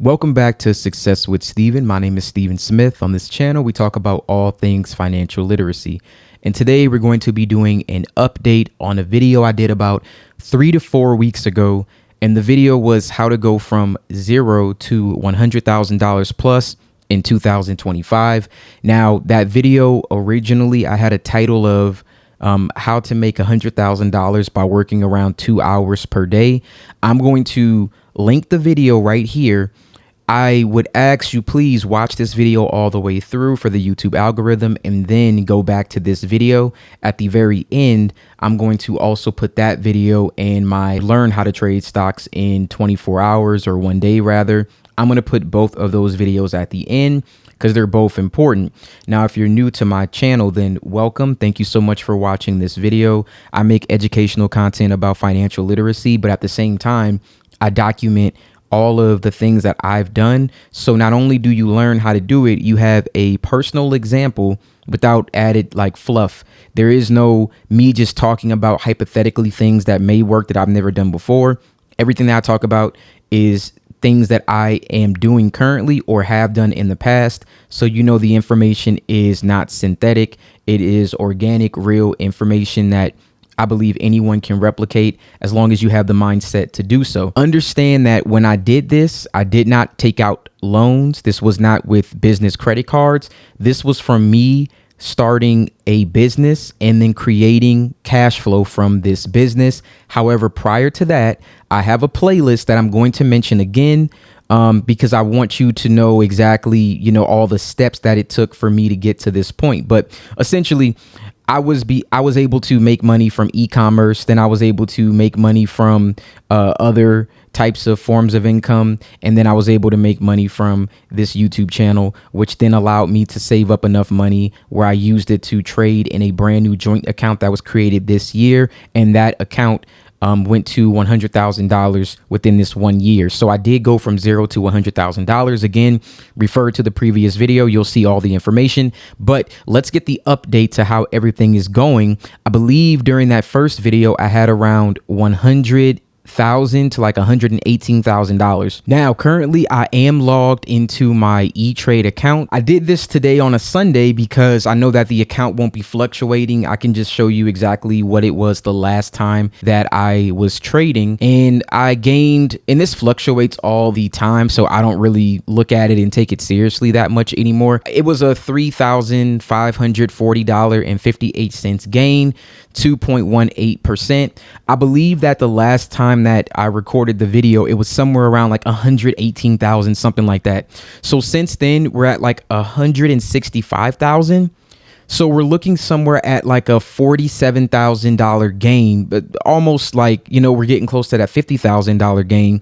Welcome back to Success with Steven. My name is Steven Smith. On this channel, we talk about all things financial literacy. And today we're going to be doing an update on a video I did about 3 to 4 weeks ago. And the video was how to go from $0 to $100,000 plus in 2025. Now, that video originally I had a title of how to make $100,000 by working around 2 hours per day. I'm going to link the video right here. I would ask you, please watch this video all the way through for the YouTube algorithm and then go back to this video. At the very end, I'm going to also put that video and my learn how to trade stocks in 24 hours or 1 day rather. I'm going to put both of those videos at the end because they're both important. Now, if you're new to my channel, then welcome. Thank you so much for watching this video. I make educational content about financial literacy, but at the same time, I document all of the things that I've done. So not only do you learn how to do it, you have a personal example without added like fluff. There is no me just talking about hypothetically things that may work that I've never done before. Everything that I talk about is things that I am doing currently or have done in the past. So you know the information is not synthetic. It is organic, real information that I believe anyone can replicate as long as you have the mindset to do so. Understand that when I did this, I did not take out loans. This was not with business credit cards. This was from me starting a business and then creating cash flow from this business. However, prior to that, I have a playlist that I'm going to mention again because I want you to know exactly, all the steps that it took for me to get to this point. But essentially, I was able to make money from e-commerce. Then I was able to make money from other types of forms of income. And then I was able to make money from this YouTube channel, which then allowed me to save up enough money where I used it to trade in a brand new joint account that was created this year. And that account went to $100,000 within this 1 year. So I did go from $0 to $100,000. Again, refer to the previous video. You'll see all the information, but let's get the update to how everything is going. I believe during that first video, I had around $100,000 to like $118,000. Now, currently I am logged into my E-Trade account. I did this today on a Sunday because I know that the account won't be fluctuating. I can just show you exactly what it was the last time that I was trading, and I gained, and this fluctuates all the time, so I don't really look at it and take it seriously that much anymore. It was a $3,540.58 gain, 2.18%. I believe that the last time that I recorded the video, it was somewhere around like 118,000, something like that. So since then, we're at like 165,000. So we're looking somewhere at like a $47,000 gain, but almost like, we're getting close to that $50,000 gain.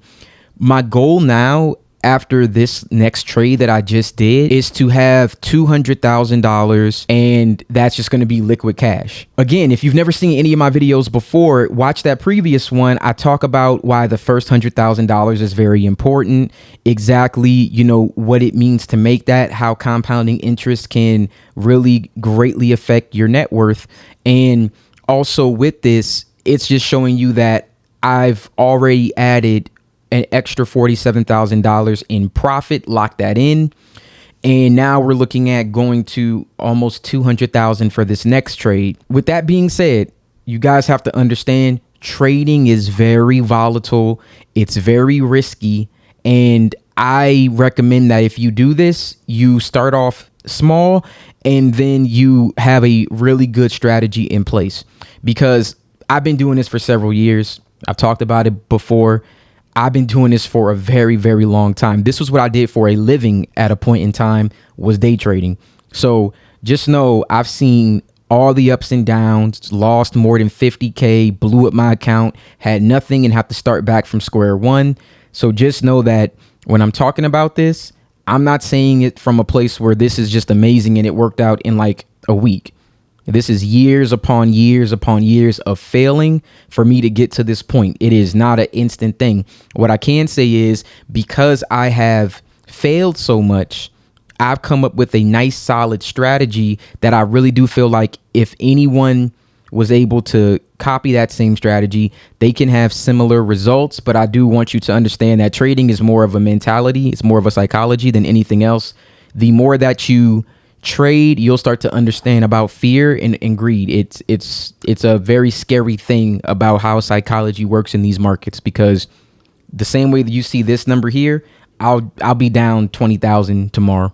My goal now, after this next trade that I just did, is to have $200,000, and that's just going to be liquid cash. Again, if you've never seen any of my videos before, watch that previous one. I talk about why the first $100,000 is very important, exactly, what it means to make that, how compounding interest can really greatly affect your net worth. And also with this, it's just showing you that I've already added an extra $47,000 in profit, lock that in. And now we're looking at going to almost 200,000 for this next trade. With that being said, you guys have to understand trading is very volatile. It's very risky. And I recommend that if you do this, you start off small and then you have a really good strategy in place, because I've been doing this for several years. I've talked about it before. I've been doing this for a very, very long time. This was what I did for a living at a point in time, was day trading. So just know I've seen all the ups and downs, lost more than 50K, blew up my account, had nothing, and have to start back from square one. So just know that when I'm talking about this, I'm not saying it from a place where this is just amazing and it worked out in like a week. This is years upon years upon years of failing for me to get to this point. It is not an instant thing. What I can say is, because I have failed so much, I've come up with a nice solid strategy that I really do feel like if anyone was able to copy that same strategy. They can have similar results, but I do want you to understand that trading is more of a mentality. It's more of a psychology than anything else. The more that you trade, you'll start to understand about fear and greed. It's a very scary thing about how psychology works in these markets, because the same way that you see this number here, I'll be down 20,000 tomorrow.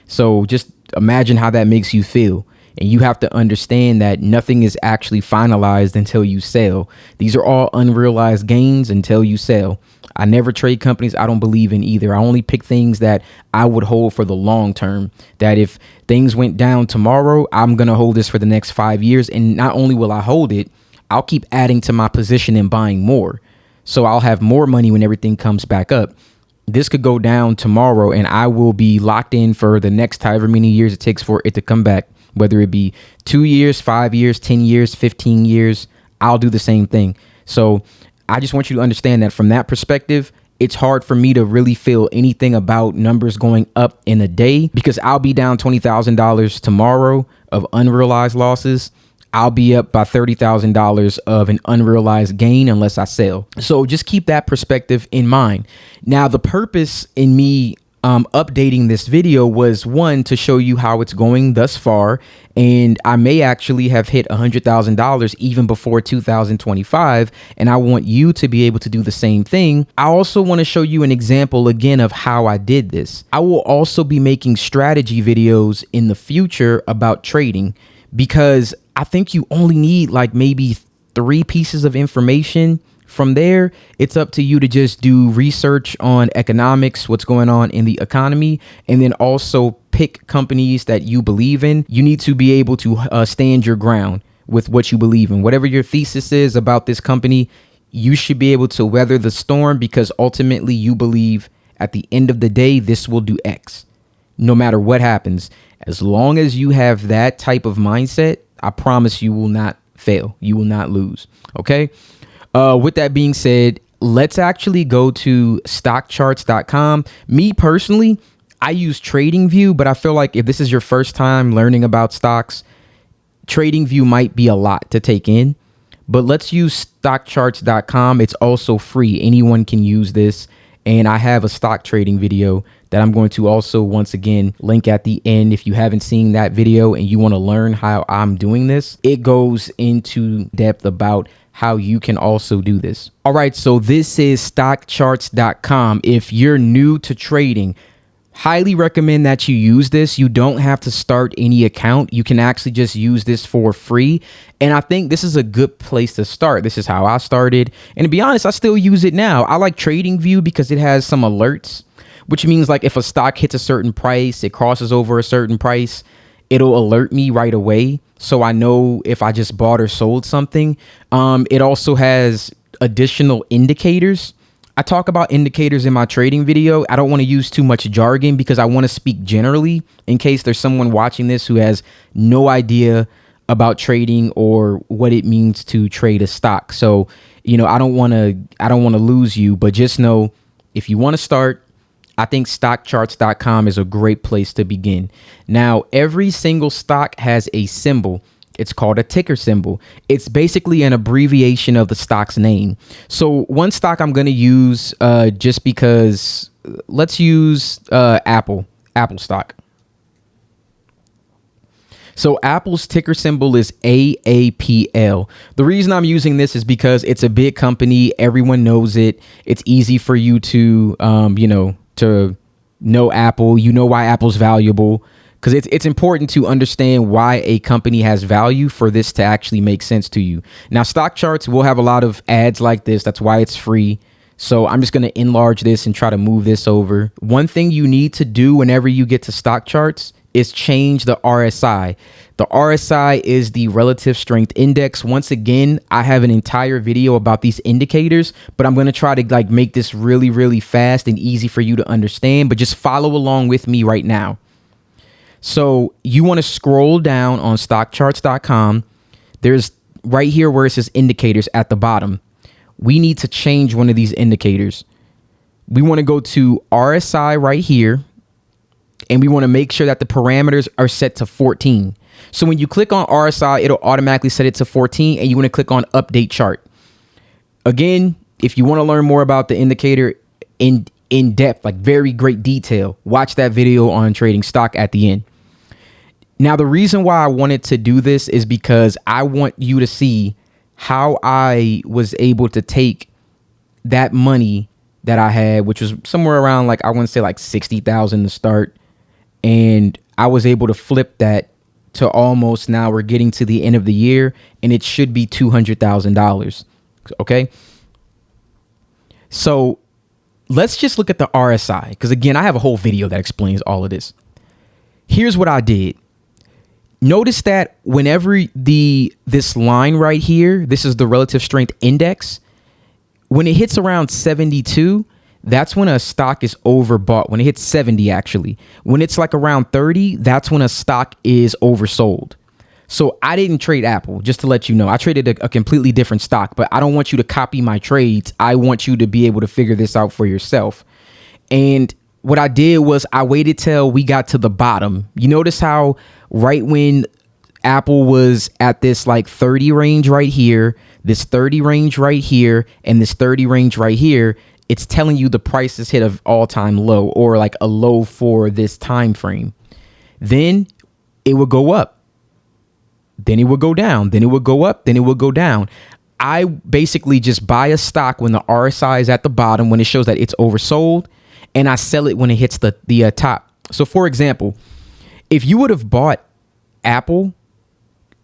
So just imagine how that makes you feel. And you have to understand that nothing is actually finalized until you sell. These are all unrealized gains until you sell. I never trade companies I don't believe in either. I only pick things that I would hold for the long term, that if things went down tomorrow, I'm going to hold this for the next 5 years. And not only will I hold it, I'll keep adding to my position and buying more. So I'll have more money when everything comes back up. This could go down tomorrow and I will be locked in for the next however many years it takes for it to come back. Whether it be 2 years, 5 years, 10 years, 15 years, I'll do the same thing. So I just want you to understand that from that perspective, it's hard for me to really feel anything about numbers going up in a day, because I'll be down $20,000 tomorrow of unrealized losses. I'll be up by $30,000 of an unrealized gain unless I sell. So just keep that perspective in mind. Now, the purpose in me updating this video was, one, to show you how it's going thus far, and I may actually have hit $100,000 even before 2025, and I want you to be able to do the same thing. I also want to show you an example again of how I did this. I will also be making strategy videos in the future about trading, because I think you only need like maybe 3 pieces of information. From there, it's up to you to just do research on economics, what's going on in the economy, and then also pick companies that you believe in. You need to be able to stand your ground with what you believe in. Whatever your thesis is about this company, you should be able to weather the storm, because ultimately you believe at the end of the day, this will do X. No matter what happens, as long as you have that type of mindset, I promise you will not fail. You will not lose. Okay. With that being said, let's actually go to stockcharts.com. Me personally, I use TradingView, but I feel like if this is your first time learning about stocks, TradingView might be a lot to take in. But let's use stockcharts.com. It's also free. Anyone can use this. And I have a stock trading video that I'm going to also once again link at the end. If you haven't seen that video and you want to learn how I'm doing this, it goes into depth about how you can also do this. All right, so this is stockcharts.com. If you're new to trading, highly recommend that you use this. You don't have to start any account. You can actually just use this for free. And I think this is a good place to start. This is how I started. And to be honest, I still use it now. I like TradingView because it has some alerts, which means like if a stock hits a certain price, it crosses over a certain price, it'll alert me right away. So I know if I just bought or sold something. It also has additional indicators. I talk about indicators in my trading video. I don't want to use too much jargon because I want to speak generally in case there's someone watching this who has no idea about trading or what it means to trade a stock. So, I don't want to lose you, but just know if you want to start, I think stockcharts.com is a great place to begin. Now, every single stock has a symbol. It's called a ticker symbol. It's basically an abbreviation of the stock's name. So one stock I'm going to use just because, let's use Apple stock. So Apple's ticker symbol is AAPL. The reason I'm using this is because it's a big company. Everyone knows it. It's easy for you to, to know Apple. You know why Apple's valuable, because it's important to understand why a company has value for this to actually make sense to you. Now, stock charts will have a lot of ads like this. That's why it's free. So I'm just going to enlarge this and try to move this over. One thing you need to do whenever you get to stock charts is change the RSI. The RSI is the relative strength index. Once again, I have an entire video about these indicators, but I'm going to try to make this really, really fast and easy for you to understand, but just follow along with me right now. So you want to scroll down on stockcharts.com. There's right here where it says indicators at the bottom. We need to change one of these indicators. We want to go to RSI right here, and we want to make sure that the parameters are set to 14. So when you click on RSI, it'll automatically set it to 14, and you want to click on update chart. Again, if you want to learn more about the indicator in depth, like very great detail, watch that video on trading stock at the end. Now, the reason why I wanted to do this is because I want you to see how I was able to take that money that I had, which was somewhere around like, I want to say like 60,000 to start. And I was able to flip that to almost, now we're getting to the end of the year, and it should be $200,000. Okay. So let's just look at the RSI, because again, I have a whole video that explains all of this. Here's what I did. Notice that whenever this line right here, this is the relative strength index, when it hits around 72, that's when a stock is overbought. When it hits 70, actually. When it's like around 30, that's when a stock is oversold. So I didn't trade Apple, just to let you know. I traded a completely different stock, but I don't want you to copy my trades. I want you to be able to figure this out for yourself. And what I did was I waited till we got to the bottom. You notice how right when Apple was at this like 30 range right here, this 30 range right here, and this 30 range right here, it's telling you the price has hit an all-time low, or like a low for this time frame. Then it would go up. Then it would go down. Then it would go up. Then it would go down. I basically just buy a stock when the RSI is at the bottom, when it shows that it's oversold, and I sell it when it hits the top. So for example, if you would have bought Apple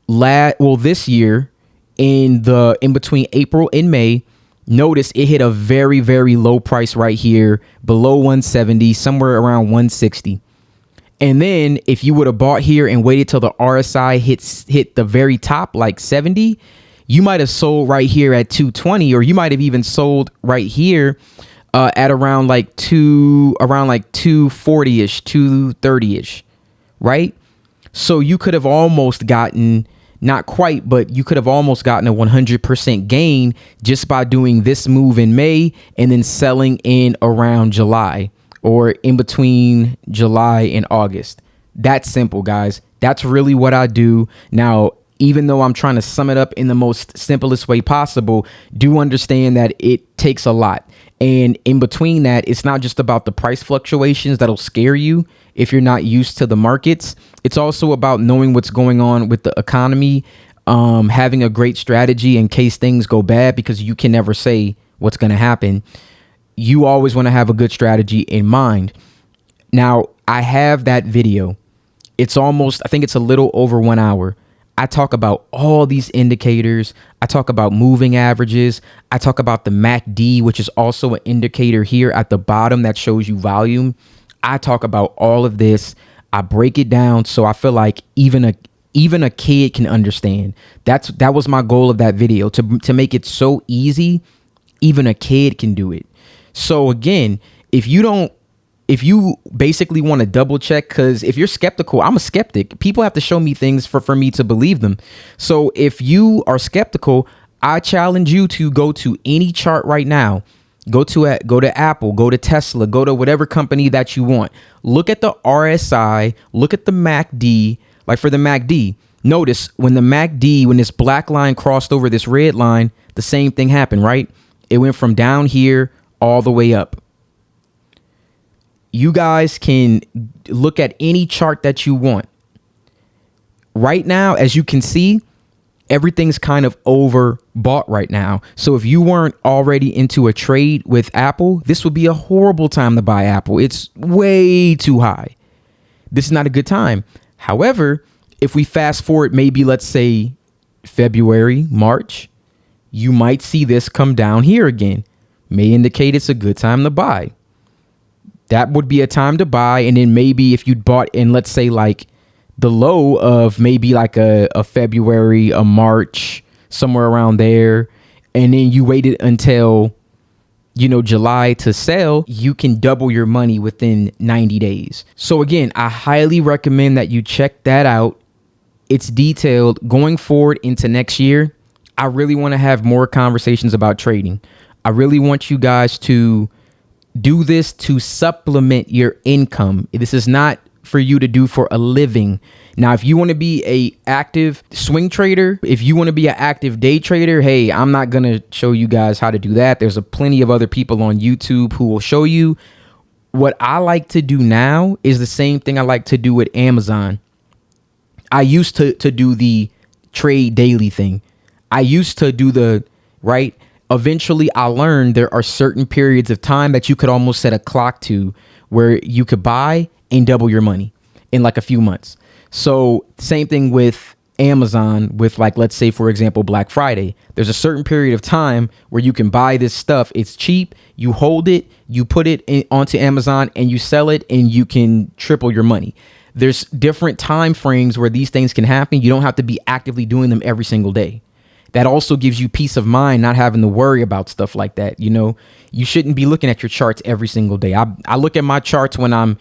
this year in between April and May, notice it hit a very, very low price right here, below 170, somewhere around 160. And then if you would have bought here and waited till the RSI hit the very top, like 70, you might have sold right here at 220, or you might have even sold right here at around like 240-ish, 230-ish, right? So you could have almost gotten, not quite, but you could have almost gotten a 100% gain just by doing this move in May and then selling in around July, or in between July and August. That's simple, guys. That's really what I do. Now, even though I'm trying to sum it up in the most simplest way possible, do understand that it takes a lot. And in between that, it's not just about the price fluctuations that'll scare you if you're not used to the markets. It's also about knowing what's going on with the economy, having a great strategy in case things go bad, because you can never say what's going to happen. You always want to have a good strategy in mind. Now, I have that video. It's almost, I think it's a little over 1 hour. I talk about all these indicators. I talk about moving averages. I talk about the MACD, which is also an indicator here at the bottom that shows you volume. I talk about all of this. I break it down so I feel like even a kid can understand. That was my goal of that video, to make it so easy, even a kid can do it. So again, if you basically want to double check, because if you're skeptical, I'm a skeptic. People have to show me things for me to believe them. So if you are skeptical, I challenge you to go to any chart right now. Go to Apple, go to Tesla, go to whatever company that you want. Look at the RSI, look at the MACD. Like for the MACD, notice when this black line crossed over this red line, the same thing happened, right? It went from down here all the way up. You guys can look at any chart that you want. Right now, as you can see, everything's kind of overbought right now. So if you weren't already into a trade with Apple, this would be a horrible time to buy Apple. It's way too high. This is not a good time. However, if we fast forward, maybe let's say February, March, you might see this come down here again. May indicate it's a good time to buy. That would be a time to buy. And then maybe if you'd bought in, let's say like the low of maybe like a February, a March, somewhere around there, and then you waited until, July to sell, you can double your money within 90 days. So again, I highly recommend that you check that out. It's detailed. Going forward into next year, I really want to have more conversations about trading. I really want you guys to do this to supplement your income. This is not for you to do for a living. Now, if you want to be a active swing trader, if you want to be an active day trader, hey, I'm not going to show you guys how to do that. There's a plenty of other people on YouTube who will show you. What I like to do now is the same thing I like to do with Amazon. I used to do the trade daily thing. I used to do the right. Eventually, I learned there are certain periods of time that you could almost set a clock to where you could buy and double your money in like a few months. So same thing with Amazon with, like, let's say, for example, Black Friday. There's a certain period of time where you can buy this stuff. It's cheap. You hold it, you put it onto Amazon and you sell it and you can triple your money. There's different time frames where these things can happen. You don't have to be actively doing them every single day. That also gives you peace of mind, not having to worry about stuff like that. You know, you shouldn't be looking at your charts every single day. I look at my charts when I'm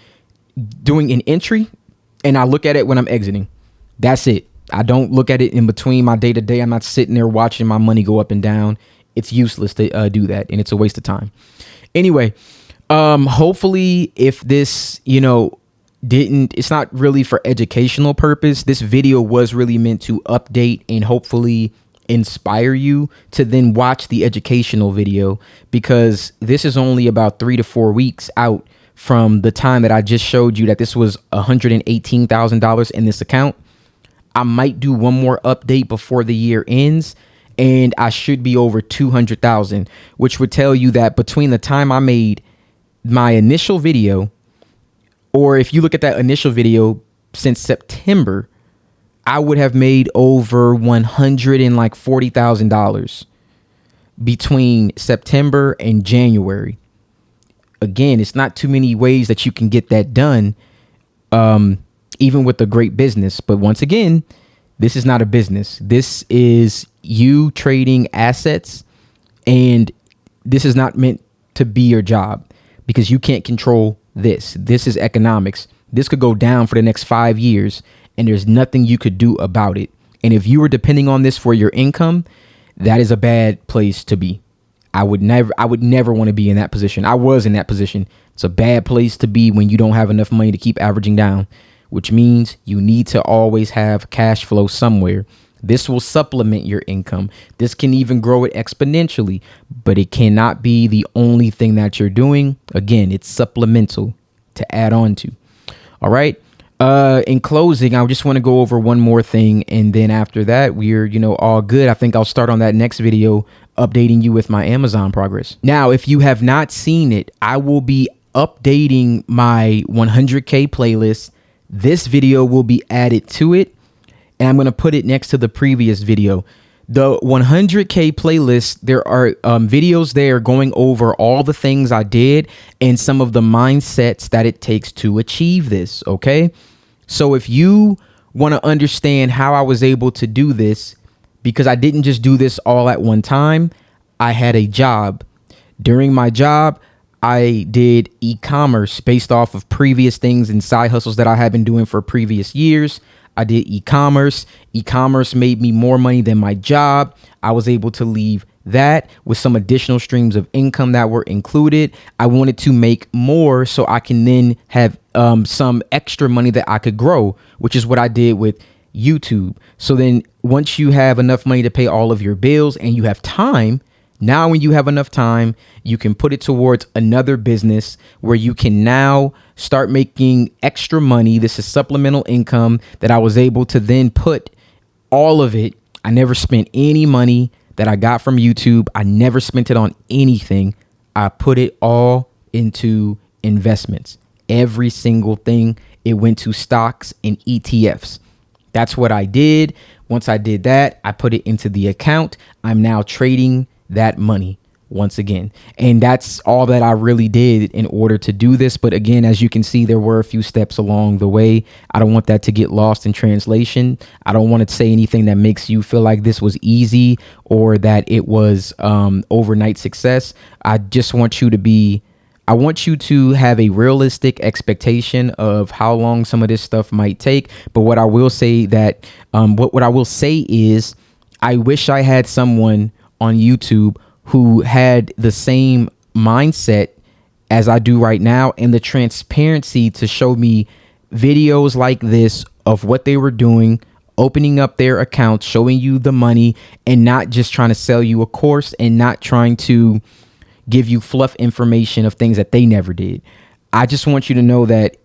doing an entry and I look at it when I'm exiting. That's it. I don't look at it in between my day to day. I'm not sitting there watching my money go up and down. It's useless to do that, and it's a waste of time. Anyway, hopefully if this, it's not really for educational purpose. This video was really meant to update and hopefully inspire you to then watch the educational video, because this is only about 3 to 4 weeks out from the time that I just showed you that this was $118,000 in this account. I might do one more update before the year ends, and I should be over 200,000, which would tell you that between the time I made my initial video, or if you look at that initial video since September, I would have made over $140,000 between September and January. Again, it's not too many ways that you can get that done, even with a great business. But once again, this is not a business. This is you trading assets, and this is not meant to be your job, because you can't control this. This is economics. This could go down for the next 5 years, and there's nothing you could do about it. And if you were depending on this for your income, that is a bad place to be. I would never want to be in that position. I was in that position. It's a bad place to be when you don't have enough money to keep averaging down, which means you need to always have cash flow somewhere. This will supplement your income. This can even grow it exponentially, but it cannot be the only thing that you're doing. Again, it's supplemental to add on to. All right. In closing, I just want to go over one more thing, and then after that, we're, all good. I think I'll start on that next video, updating you with my Amazon progress. Now, if you have not seen it, I will be updating my 100K playlist. This video will be added to it, and I'm going to put it next to the previous video. The 100K playlist, there are videos there going over all the things I did and some of the mindsets that it takes to achieve this. Okay. So if you want to understand how I was able to do this, because I didn't just do this all at one time, I had a job. During my job, I did e-commerce based off of previous things and side hustles that I had been doing for previous years. I did e-commerce. E-commerce made me more money than my job. I was able to leave that with some additional streams of income that were included. I wanted to make more so I can then have some extra money that I could grow, which is what I did with YouTube. So then once you have enough money to pay all of your bills and you have time, now when you have enough time, you can put it towards another business where you can now start making extra money. This is supplemental income that I was able to then put all of it. I never spent any money that I got from YouTube. I never spent it on anything. I put it all into investments. Every single thing. It went to stocks and ETFs. That's what I did. Once I did that, I put it into the account. I'm now trading that money once again. And that's all that I really did in order to do this. But again, as you can see, there were a few steps along the way. I don't want that to get lost in translation. I don't want to say anything that makes you feel like this was easy or that it was overnight success. I just want you to have a realistic expectation of how long some of this stuff might take. But what I will say what I will say is I wish I had someone on YouTube who had the same mindset as I do right now and the transparency to show me videos like this of what they were doing, opening up their accounts, showing you the money, and not just trying to sell you a course and not trying to give you fluff information of things that they never did. I just want you to know that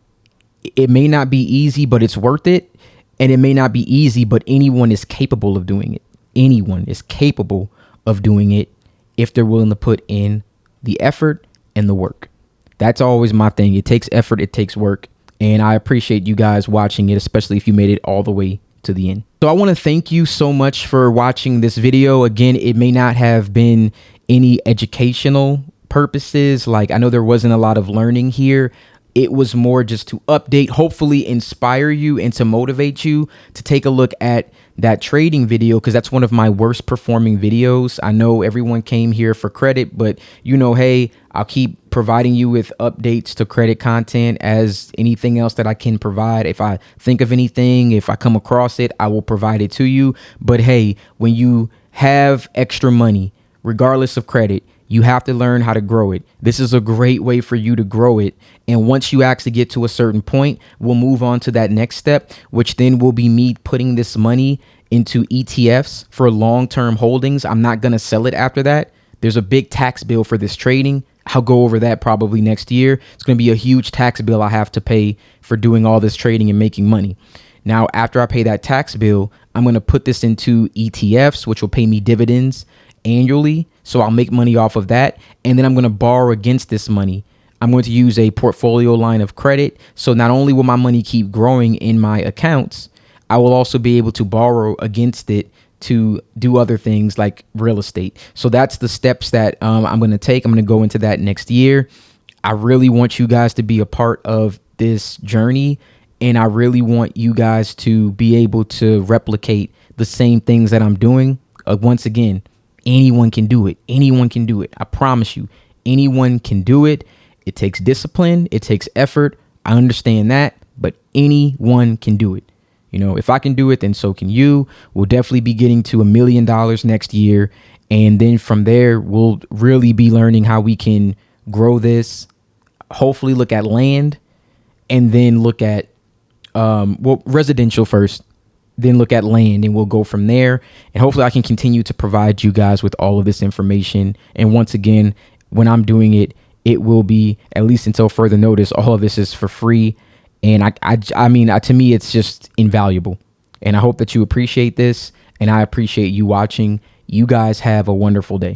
it may not be easy, but it's worth it. And it may not be easy, but anyone is capable of doing it. Anyone is capable of doing it if they're willing to put in the effort and the work. That's always my thing. It takes effort. It takes work. And I appreciate you guys watching it, especially if you made it all the way to the end. So I want to thank you so much for watching this video. Again, it may not have been any educational purposes. Like, I know there wasn't a lot of learning here. It was more just to update, hopefully inspire you and to motivate you to take a look at that trading video, because that's one of my worst performing videos. I know everyone came here for credit, but hey, I'll keep providing you with updates to credit content as anything else that I can provide. If I think of anything, if I come across it, I will provide it to you. But hey, when you have extra money, regardless of credit, you have to learn how to grow it. This is a great way for you to grow it. And once you actually get to a certain point, we'll move on to that next step, which then will be me putting this money into ETFs for long-term holdings. I'm not going to sell it after that. There's a big tax bill for this trading. I'll go over that probably next year. It's going to be a huge tax bill I have to pay for doing all this trading and making money. Now, after I pay that tax bill, I'm going to put this into ETFs, which will pay me dividends annually. So I'll make money off of that. And then I'm going to borrow against this money. I'm going to use a portfolio line of credit. So not only will my money keep growing in my accounts, I will also be able to borrow against it to do other things like real estate. So that's the steps that I'm going to take. I'm going to go into that next year. I really want you guys to be a part of this journey. And I really want you guys to be able to replicate the same things that I'm doing. Once again, anyone can do it. Anyone can do it. I promise you, anyone can do it. It takes discipline. It takes effort. I understand that, but anyone can do it. If I can do it, then so can you. We'll definitely be getting to $1 million next year. And then from there, we'll really be learning how we can grow this, hopefully look at land, and then look at, residential first, then look at land, and we'll go from there. And hopefully I can continue to provide you guys with all of this information. And once again, when I'm doing it, it will be, at least until further notice, all of this is for free. And I mean, to me, it's just invaluable. And I hope that you appreciate this. And I appreciate you watching. You guys have a wonderful day.